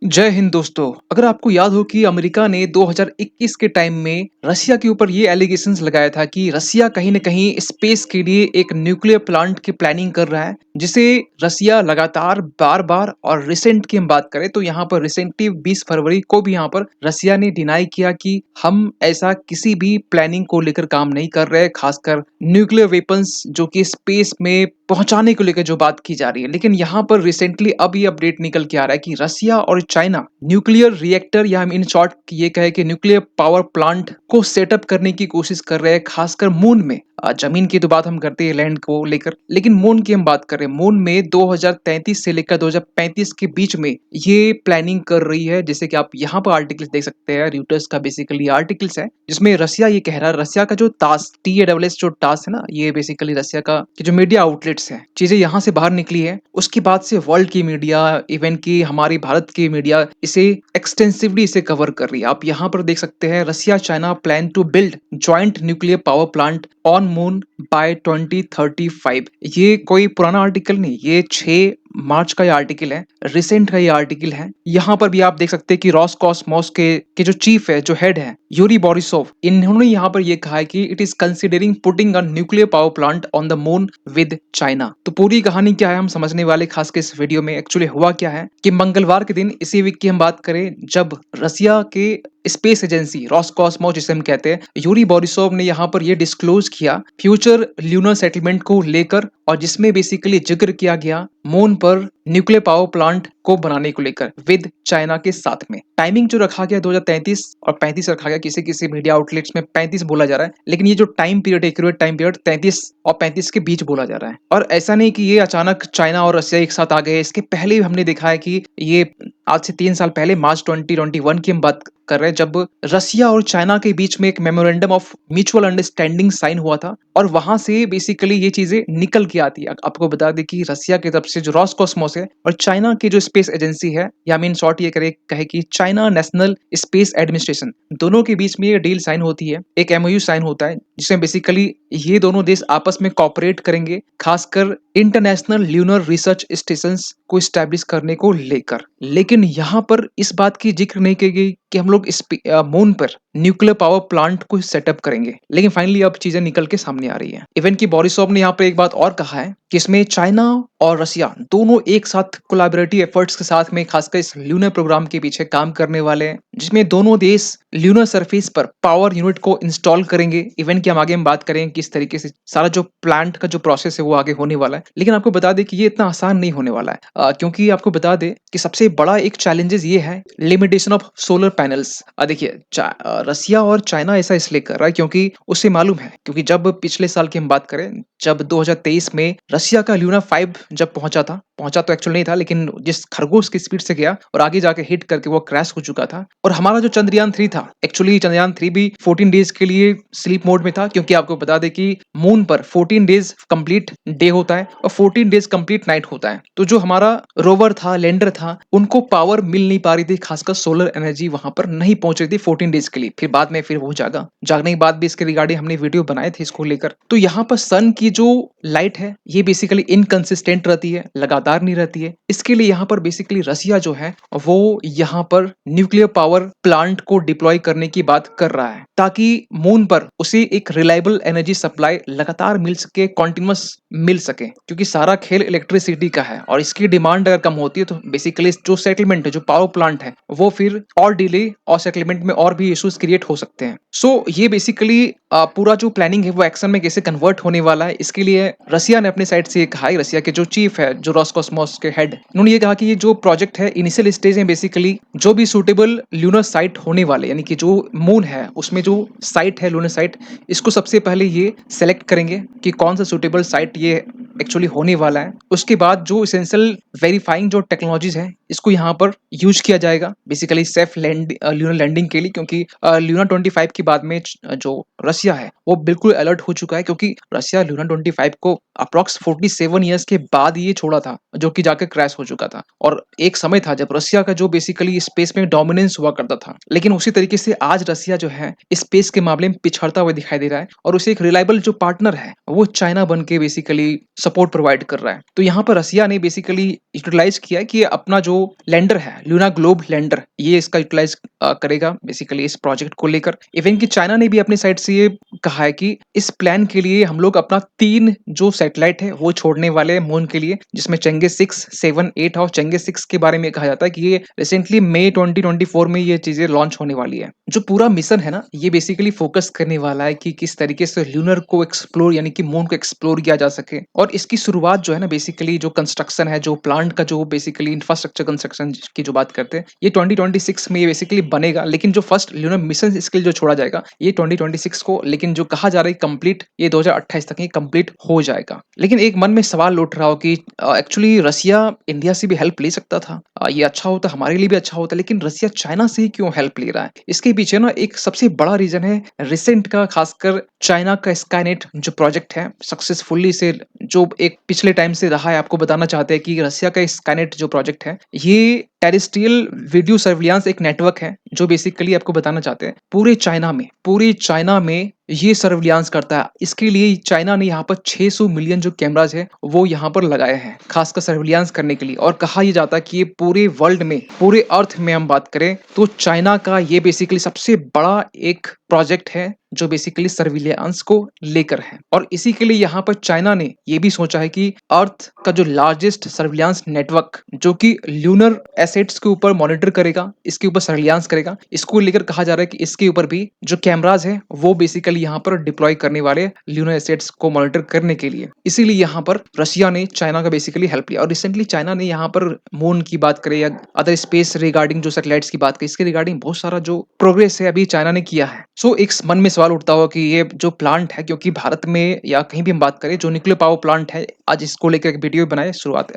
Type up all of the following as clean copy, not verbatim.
जय हिंद दोस्तों। अगर आपको याद हो कि अमेरिका ने 2021 के टाइम में रसिया के ऊपर ये एलिगेशंस लगाया था कि रसिया कहीं न कहीं स्पेस के लिए एक न्यूक्लियर प्लांट की प्लानिंग कर रहा है, जिसे रसिया लगातार बार-बार और रिसेंट की हम बात करें तो यहाँ पर रिसेंटली 20 फरवरी को भी यहाँ पर रसिया ने डिनाई किया कि हम ऐसा किसी भी प्लानिंग को लेकर काम नहीं कर रहे, खासकर न्यूक्लियर वेपन्स जो कि स्पेस में पहुंचाने को लेकर जो बात की जा रही है। लेकिन यहाँ पर रिसेंटली अब ये अपडेट निकल के आ रहा है कि रसिया और चाइना न्यूक्लियर रिएक्टर या हम इन शॉर्ट ये कहे कि न्यूक्लियर पावर प्लांट को सेटअप करने की कोशिश कर रहे हैं, खासकर मून में। जमीन की तो बात हम करते हैं लैंड को लेकर, लेकिन मून की हम बात करें, मून में 2033 से लेकर 2035 के बीच में ये प्लानिंग कर रही है। जैसे कि आप यहाँ पर आर्टिकल्स देख सकते हैं, रियूटर्स का बेसिकली आर्टिकल्स है जिसमें रसिया ये कह रहा है, रसिया का जो टास TASS जो टास है ना, ये बेसिकली रसिया का कि जो मीडिया आउटलेट्स है, चीजें यहाँ से बाहर निकली है। उसके बाद से वर्ल्ड की मीडिया, इवन की हमारी भारत की मीडिया इसे एक्सटेंसिवली इसे कवर कर रही है। आप यहाँ पर देख सकते हैं, Russia China plan to build joint nuclear power plant on moon by 2035। ये कोई पुराना आर्टिकल नहीं, ये 6 मार्च का ये आर्टिकल है, रिसेंट का ये आर्टिकल है। यहाँ पर भी आप देख सकते हैं कि रॉसकॉस्मोस के जो चीफ है, जो हेड है, यूरी बोरिसोव, इन्होंने यहाँ पर ये कहा है कि it is considering putting a nuclear power plant on the moon with China. तो पूरी कहानी क्या है हम समझने वाले, खास के इस वीडियो में। एक्चुअली हुआ क्या है कि मंगलवार के दिन, इसी वीक की हम बात करें, जब रसिया के स्पेस एजेंसी रॉसकॉस्मोस जिसे हम कहते हैं, यूरी बोरिसोव ने यहाँ पर ये डिस्क्लोज किया फ्यूचर ल्यूनर सेटलमेंट को लेकर, और जिसमें बेसिकली जिक्र किया गया मून पर न्यूक्लियर पावर प्लांट को बनाने को लेकर विद चाइना के साथ में। टाइमिंग जो रखा गया 2033 और 35 रखा गया, किसी किसी मीडिया आउटलेट्स में 35 बोला जा रहा है, लेकिन ये जो time period, accurate time period 33 और 35 के बीच बोला जा रहा है। और ऐसा नहीं कि ये अचानक चाइना और रसिया एक साथ आ गए, इसके पहले भी हमने देखा है कि ये आज से 3 साल पहले मार्च 2021 की हम बात कर रहे हैं, जब रसिया और चाइना के बीच में एक memorandum of mutual understanding sign हुआ था, और वहां से बेसिकली ये चीजें निकल के आती है। आपको बता दें कि रसिया की तरफ से जो रॉसकॉस्मोस है और चाइना की जो स्पेस एजेंसी है, या मीन शॉर्ट ये कहे कि चाइना नेशनल स्पेस एडमिनिस्ट्रेशन, दोनों के बीच में ये डील साइन होती है, एक MOU साइन होता है, जिसमें बेसिकली ये दोनों देश आपस में कॉपरेट करेंगे, खासकर इंटरनेशनल ल्यूनर रिसर्च स्टेशन को स्टैब्लिश करने को लेकर। लेकिन यहाँ पर इस बात की जिक्र नहीं की गई कि हम लोग मून पर न्यूक्लियर पावर प्लांट को सेटअप करेंगे, लेकिन फाइनली अब चीजें निकल के सामने आ रही है। इवन की बोरिसोव ने यहाँ पे एक बात और कहा है कि इसमें चाइना और रसिया दोनों एक साथ कोलैबोरेटिव एफर्ट्स के साथ में, खासकर इस ल्यूनर प्रोग्राम के पीछे काम करने वाले हैं, जिसमें दोनों देश ल्यूनर सरफेस पर पावर यूनिट को इंस्टॉल करेंगे। इवन की हम आगे हम बात करें किस तरीके से सारा जो प्लांट का जो प्रोसेस है वो आगे होने वाला है। लेकिन आपको बता दें कि ये इतना आसान नहीं होने वाला है, क्योंकि आपको बता दें कि सबसे बड़ा एक चैलेंजेस ये है लिमिटेशन ऑफ सोलर पैनल्स। देखिए, रसिया और चाइना ऐसा इसलिए कर रहा है क्योंकि उसे मालूम है, क्योंकि जब पिछले साल की हम बात करें, जब 2023 में रसिया का ल्यूना 5 जब पहुंचा तो एक्चुअल नहीं था, लेकिन जिस खरगोश की स्पीड से गया और आगे जाके हिट करके वो क्रैश हो चुका था। और हमारा जो चंद्रयान 3 था, एक्चुअली चंद्रयान 3 भी 14 डेज के लिए स्लीप मोड में था, क्योंकि आपको बता दें कि मून पर 14 डेज कंप्लीट डे होता है और 14 डेज कंप्लीट नाइट होता है। तो जो हमारा रोवर था, लैंडर था, उनको पावर मिल नहीं पा रही थी, खासकर सोलर एनर्जी वहां पर नहीं पहुंच रही थी 14 डेज के लिए। फिर बाद में फिर वो जागने के बाद भी इसके रिगार्डिंग हमने वीडियो बनाए थे इसको लेकर। तो यहाँ पर सन की जो लाइट है ये बेसिकली इनकंसिस्टेंट रहती है, लगातार नहीं रहती है। इसके लिए यहाँ पर बेसिकली रसिया जो है वो यहाँ पर न्यूक्लियर पावर प्लांट को डिप्लॉय करने की बात कर रहा है, ताकि मून पर उसे एक रिलायबल एनर्जी सप्लाई लगातार मिल सके, कॉन्टिन्यूस मिल सके, क्योंकि सारा खेल इलेक्ट्रिसिटी का है, और इसकी डिमांड अगर कम होती है तो बेसिकली जो सेटलमेंट है, जो पावर प्लांट है, वो फिर और डिले और सेटलमेंट में और भी इश्यूज क्रिएट हो सकते हैं। सो ये बेसिकली पूरा जो प्लानिंग है वो एक्शन में कैसे कन्वर्ट होने वाला है, इसके लिए रसिया ने अपने साइड से कहा है, रसिया के जो चीफ है, जो रॉसकॉस्मोस के हेड, उन्होंने ये कहा कि ये जो प्रोजेक्ट है इनिशियल स्टेज में बेसिकली जो भी सूटेबल ल्यूनर साइट होने वाले, यानी कि जो मून है उसमें जो साइट है लूनर साइट, इसको सबसे पहले ये सेलेक्ट करेंगे कि कौन सा सूटेबल साइट ये एक्चुअली होने वाला है। उसके बाद जो इसेंशियल वेरीफाइंग जो टेक्नोलॉजीज है इसको यहाँ पर यूज किया जाएगा, बेसिकली सेफ ल्यूनर लैंडिंग के लिए, क्योंकि ल्यूना 25 के बाद में जो रसिया है वो बिल्कुल अलर्ट हो चुका है, क्योंकि रसिया ल्यूना 25 को अप्रॉक्स 47 ईयर्स के बाद ये छोड़ा था, जो कि जाके क्रैश हो चुका था। और एक समय था जब रसिया का जो बेसिकली स्पेस में डोमिनेंस हुआ करता था। लेकिन उसी तरीके से आज रसिया जो है स्पेस के मामले में पिछड़ता हुआ दिखाई दे रहा है, और उसे एक रिलायबल जो पार्टनर है वो चाइना बन के बेसिकली सपोर्ट प्रोवाइड कर रहा है। तो यहाँ पर रसिया ने बेसिकली यूटिलाइज किया है कि अपना जो लैंडर है, लूना ग्लोब लैंडर, ये इसका यूटिलाइज करेगा बेसिकली इस प्रोजेक्ट को लेकर। इवन कि चाइना ने भी अपनी साइड से ये कहा है कि इस प्लान के लिए हम लोग अपना 3 जो सैटेलाइट है वो छोड़ने वाले हैं मून के लिए, जिसमें चंगे 6, 7, 8 और चंगे 6 के बारे में कहा जाता है कि ये रिसेंटली मई 2024 में ये चीजें लॉन्च होने वाली है। जो पूरा मिशन है ना, ये बेसिकली फोकस करने वाला है कि किस तरीके से ल्यूनर को एक्सप्लोर यानी कि मून को एक्सप्लोर किया जा सके। और इसकी शुरुआत जो है ना, बेसिकली जो कंस्ट्रक्शन है, जो प्लांट का जो बेसिकली इंफ्रास्ट्रक्चर कंस्ट्रक्शन की जो बात करते हैं, ये 2026 में ये बेसिकली बनेगा। लेकिन जो फर्स्ट ल्यूनर मिशन स्किल जो छोड़ा जाएगा ये 2026 को, लेकिन जो कहा जा रहा है कंप्लीट ये 2028 तक ही कंप्लीट हो जाएगा। लेकिन एक मन में सवाल उठ रहा हो कि एक्चुअली रसिया इंडिया से भी हेल्प ले सकता था, ये अच्छा होता, हमारे लिए भी अच्छा होता, लेकिन रसिया चाइना से ही क्यों हेल्प ले रहा है? इसके पीछे ना एक सबसे बड़ा रीजन है रिसेंट का, खासकर चाइना का स्काईनेट जो प्रोजेक्ट है सक्सेसफुली से, जो एक पिछले टाइम से रहा है। आपको बताना चाहते हैं कि रसिया का स्काईनेट जो प्रोजेक्ट है ये टेरेस्ट्रियल वीडियो सर्विलांस एक नेटवर्क है, जो बेसिकली आपको बताना चाहते हैं पूरे चाइना में ये सर्विलांस करता है। इसके लिए चाइना ने यहाँ पर 600 मिलियन जो कैमराज है वो यहाँ पर लगाए हैं, खासकर सर्विलांस करने के लिए। और कहा यह जाता है कि ये पूरे वर्ल्ड में, पूरे अर्थ में हम बात करें तो चाइना का ये बेसिकली सबसे बड़ा एक प्रोजेक्ट है जो बेसिकली सर्विलांस को लेकर है। और इसी के लिए यहाँ पर चाइना ने ये भी सोचा है कि अर्थ का जो लार्जेस्ट सर्विलांस नेटवर्क, जो कि ल्यूनर एसेट्स के ऊपर मॉनिटर करेगा, इसके ऊपर सर्विलांस करेगा, इसको लेकर कहा जा रहा है कि इसके ऊपर भी जो कैमराज है वो बेसिकली यहाँ पर डिप्लॉय करने वाले ल्यूनर एसेट्स को मॉनिटर करने के लिए। इसीलिए यहाँ पर रशिया ने चाइना का बेसिकली हेल्प लिया। और रिसेंटली चाइना ने यहाँ पर मून की बात करें या अदर स्पेस रिगार्डिंग जो सैटेलाइट्स की बात करें, इसके रिगार्डिंग बहुत सारा जो प्रोग्रेस है अभी चाइना ने किया है। सो एक मन में सवाल उठता हुआ कि ये जो प्लांट है, क्योंकि भारत में या कहीं भी हम बात करें, जो न्यूक्लियर पावर प्लांट है, आज इसको लेकर एक वीडियो बनाए शुरुआत,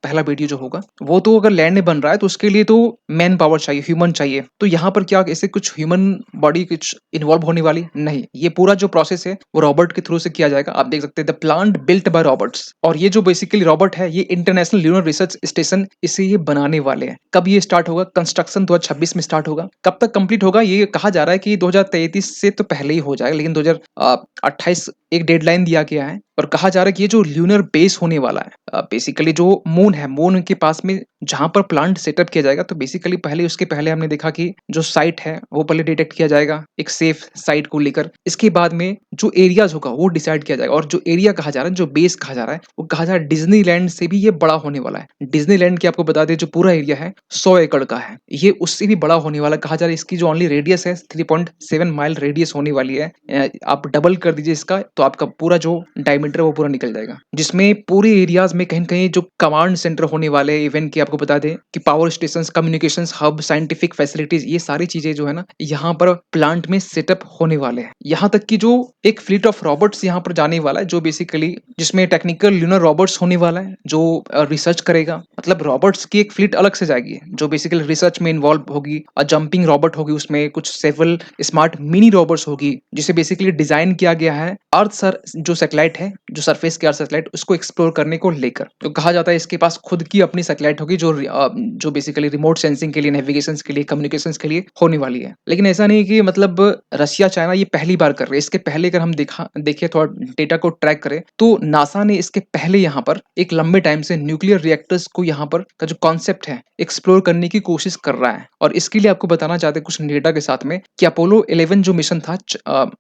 पहला वीडियो जो होगा वो तो अगर लैंड में बन रहा है तो उसके लिए तो मैन पावर चाहिए, ह्यूमन चाहिए। तो यहाँ पर क्या ऐसे कुछ ह्यूमन बॉडी कुछ इन्वॉल्व होने वाली नहीं, ये पूरा जो प्रोसेस है वो रॉबर्ट के थ्रू से किया जाएगा। आप देख सकते हैं the plant built by Roberts, और ये जो बेसिकली रॉबर्ट है ये इंटरनेशनल ल्यूनर रिसर्च स्टेशन इसे ये बनाने वाले हैं। कब ये स्टार्ट होगा? कंस्ट्रक्शन 2026 में स्टार्ट होगा। कब तक कंप्लीट होगा? ये कहा जा रहा है कि 2033 से तो पहले ही हो जाएगा, लेकिन 2028 एक डेडलाइन दिया गया है। और कहा जा रहा है कि ये जो ल्यूनर बेस होने वाला है, बेसिकली जो मून है, मून के पास में जहां पर प्लांट सेटअप किया जाएगा, तो बेसिकली पहले उसके पहले हमने देखा कि जो साइट है वो पहले डिटेक्ट किया जाएगा एक सेफ साइट को लेकर। इसके बाद में जो एरियाज होगा वो डिसाइड किया जाएगा। और जो एरिया कहा जा रहा है, जो बेस कहा जा रहा है, वो कहा जा रहा है डिज्नीलैंड से भी ये बड़ा होने वाला है। डिज्नीलैंड की आपको बता दें जो पूरा एरिया है 100 एकड़ का है, ये उससे भी बड़ा होने वाला है। कहा जा रहा है इसकी जो ओनली रेडियस है 3.7 माइल रेडियस होने वाली है। आप डबल कर दीजिए इसका तो आपका पूरा जो डायमीटर वो पूरा निकल जाएगा, जिसमें पूरे एरियाज में कहीं कहीं जो कमांड सेंटर होने वाले, इवन की आपको बता दें कि power station, communications hub, scientific facilities, ये सारी चीजें जो है ना यहाँ पर प्लांट में सेटअप होने वाले हैं। यहाँ तक कि जो एक फ्लीट ऑफ रॉबर्ट्स यहाँ पर जाने वाला है, जो बेसिकली जिसमें टेक्निकल ल्यूनर रॉबर्ट्स होने वाला है जो रिसर्च करेगा। मतलब रॉबर्ट्स की एक फ्लीट अलग से जाएगी जो बेसिकली रिसर्च में इन्वॉल्व होगी, और जंपिंग रॉबर्ट होगी, उसमें कुछ सेवरल स्मार्ट मिनी रॉबर्ट्स होगी, जिसे बेसिकली डिजाइन किया गया है अर्थ सर जो सैटेलाइट है, जो सरफेस के अर्थ सैटेलाइट, उसको एक्सप्लोर करने को लेकर। तो कहा जाता है इसके पास खुद की अपनी सैटेलाइट होगी जो बेसिकली रिमोट सेंसिंग के लिए, नेविगेशन के लिए, कम्युनिकेशन के लिए होने वाली है। लेकिन ऐसा नहीं कि मतलब रशिया चाइना ये पहली बार कर रहे हैं। इसके पहले अगर हम देखें थोड़ा डेटा को ट्रैक करें तो नासा ने इसके पहले यहाँ पर एक लंबे टाइम से न्यूक्लियर रिएक्टर्स को यहाँ पर का जो कॉन्सेप्ट है एक्सप्लोर करने की कोशिश कर रहा है। और इसके लिए आपको बताना चाहते हैं कुछ डेटा के साथ में कि अपोलो 11 जो मिशन था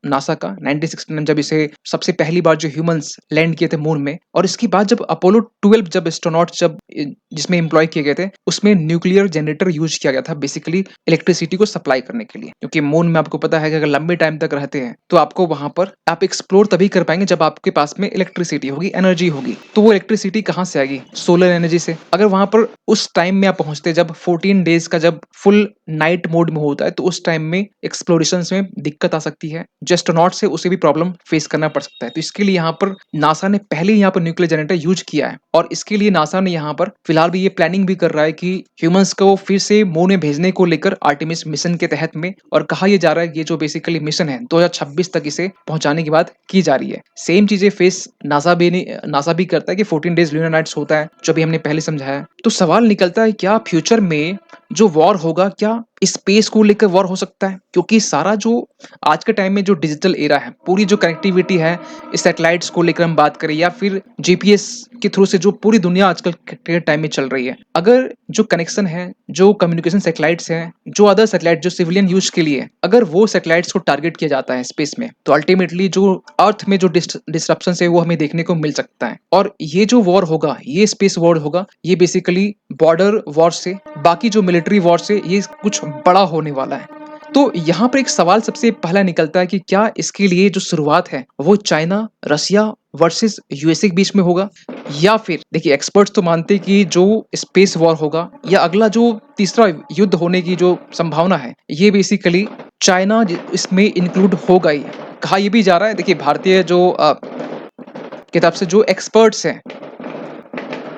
नासा का 1969, जब इसे सबसे पहली बार जो ह्यूमंस लैंड किए थे मून में, और इसके बाद जब अपोलो 12 जब एस्ट्रोनॉट जिसमें एम्प्लॉय किए गए थे, उसमें न्यूक्लियर जनरेटर यूज किया गया था बेसिकली इलेक्ट्रिसिटी को सप्लाई करने के लिए। क्योंकि मून में आपको पता है कि अगर लंबे टाइम तक रहते हैं तो आपको वहां पर आप एक्सप्लोर तभी कर पाएंगे जब आपके पास में इलेक्ट्रिसिटी होगी, एनर्जी होगी। तो वो इलेक्ट्रिसिटी कहाँ से आएगी? सोलर एनर्जी से। अगर वहां पर उस टाइम में आप पहुंचते जब 14 डेज का जब फुल नाइट मोड में होता है, तो उस टाइम में एक्सप्लोरेशंस में दिक्कत आ सकती है। जो एस्ट्रोनॉट है उसे भी प्रॉब्लम फेस करना पड़ सकता है। तो इसके लिए यहाँ पर नासा ने पहले ही यहाँ पर न्यूक्लियर जनरेटर यूज़ किया है और इसके लिए नासा ने यहाँ पर फिलहाल भी ये प्लानिंग भी कर रहा है कि ह्यूमंस को फिर से मून में भेजने को लेकर आर्टेमिस मिशन के तहत में, और कहा यह जा रहा है कि ये जो बेसिकली मिशन है 2026 तक इसे पहुंचाने की बात की जा रही है। सेम चीजें फेस नासा भी करता है कि 14 डेज लूनर नाइट्स होता है, जो भी हमने पहले समझाया। तो सवाल निकलता है, क्या फ्यूचर में जो वॉर होगा, क्या स्पेस को लेकर वॉर हो सकता है? क्योंकि सारा जो आज के टाइम में जो डिजिटल एरा है, पूरी जो कनेक्टिविटी है, सैटेलाइट्स को लेकर हम बात करें या फिर जीपीएस के थ्रू से जो पूरी दुनिया आजकल के टाइम में चल रही है, अगर जो कनेक्शन है, जो कम्युनिकेशन सैटेलाइट्स हैं, जो अदर सैटेलाइट जो सिविलियन यूज के लिए, अगर वो सैटेलाइट्स को टारगेट किया जाता है स्पेस में, तो अल्टीमेटली जो अर्थ में जो डिस्ट्रप्शन है वो हमें देखने को मिल सकता है। और ये जो वॉर होगा, ये स्पेस वॉर होगा, ये बेसिकली बॉर्डर वॉर से, बाकी जो मिलिट्री वॉर से ये कुछ बड़ा होने वाला है। तो यहाँ पर एक सवाल सबसे पहला निकलता है कि क्या इसके लिए जो शुरुआत है वो चाइना, रसिया वर्सेस यूएसए के बीच में होगा, या फिर देखिए एक्सपर्ट्स तो मानते हैं कि जो स्पेस वॉर होगा या अगला जो तीसरा युद्ध होने की जो संभावना है, ये बेसिकली चाइना इसमें इंक्लूड होगा ही। कहा यह भी जा रहा है, देखिए भारतीय जो किताब से जो एक्सपर्ट्स हैं,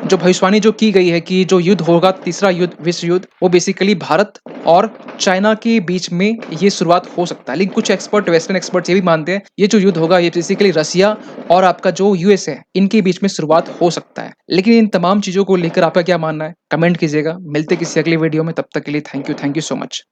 जो भविष्यवाणी जो की गई है कि जो युद्ध होगा, तीसरा युद्ध, विश्व युद्ध, वो बेसिकली भारत और चाइना के बीच में ये शुरुआत हो सकता है। लेकिन कुछ एक्सपर्ट, वेस्टर्न एक्सपर्ट्स ये भी मानते हैं ये जो युद्ध होगा ये बेसिकली रसिया और आपका जो यूएस है, इनके बीच में शुरुआत हो सकता है। लेकिन इन तमाम चीजों को लेकर आपका क्या मानना है, कमेंट कीजिएगा। मिलते किसी अगले वीडियो में, तब तक के लिए थैंक यू सो मच।